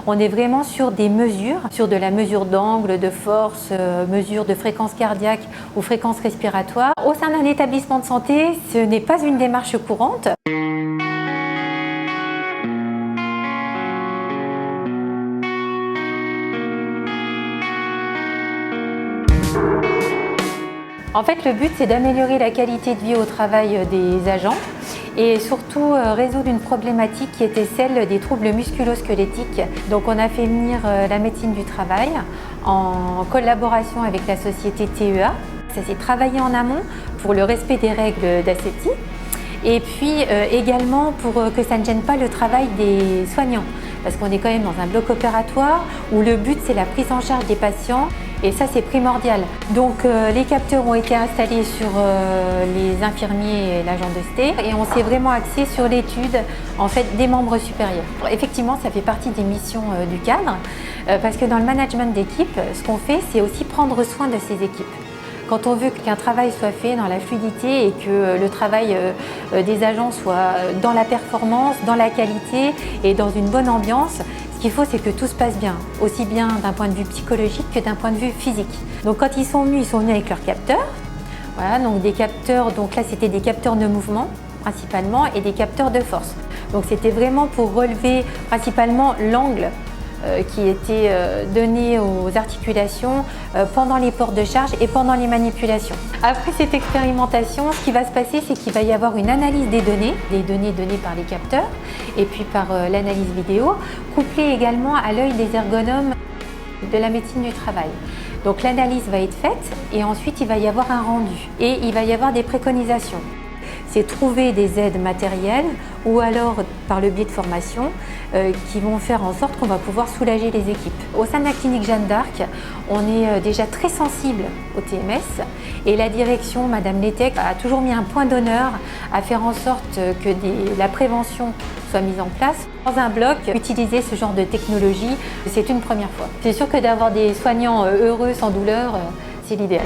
On est vraiment sur des mesures, sur de la mesure d'angle, de force, mesure de fréquence cardiaque ou fréquence respiratoire. Au sein d'un établissement de santé, ce n'est pas une démarche courante. En fait, le but, c'est d'améliorer la qualité de vie au travail des agents et surtout résoudre une problématique qui était celle des troubles musculo-squelettiques. Donc on a fait venir la médecine du travail en collaboration avec la société TEA. Ça s'est travaillé en amont pour le respect des règles d'asepsie et puis également pour que ça ne gêne pas le travail des soignants. Parce qu'on est quand même dans un bloc opératoire où le but, c'est la prise en charge des patients. Et ça, c'est primordial. Donc, les capteurs ont été installés sur les infirmiers et l'agent de ST. Et on s'est vraiment axé sur l'étude en fait, des membres supérieurs. Effectivement, ça fait partie des missions du cadre. Parce que dans le management d'équipe, ce qu'on fait, c'est aussi prendre soin de ces équipes. Quand on veut qu'un travail soit fait dans la fluidité et que le travail des agents soit dans la performance, dans la qualité et dans une bonne ambiance, ce qu'il faut, c'est que tout se passe bien, aussi bien d'un point de vue psychologique que d'un point de vue physique. Donc quand ils sont venus avec leurs capteurs. Voilà, donc des capteurs, donc là c'était des capteurs de mouvement principalement et des capteurs de force. Donc c'était vraiment pour relever principalement l'angle qui était donné aux articulations pendant les ports de charge et pendant les manipulations. Après cette expérimentation, ce qui va se passer, c'est qu'il va y avoir une analyse des données données par les capteurs et puis par l'analyse vidéo, couplée également à l'œil des ergonomes de la médecine du travail. Donc l'analyse va être faite et ensuite il va y avoir un rendu et il va y avoir des préconisations. C'est trouver des aides matérielles ou alors par le biais de formation qui vont faire en sorte qu'on va pouvoir soulager les équipes. Au sein de la clinique Jeanne d'Arc, on est déjà très sensible au TMS et la direction, Madame Letec, a toujours mis un point d'honneur à faire en sorte que la prévention soit mise en place. Dans un bloc, utiliser ce genre de technologie, c'est une première fois. C'est sûr que d'avoir des soignants heureux, sans douleur, c'est l'idéal.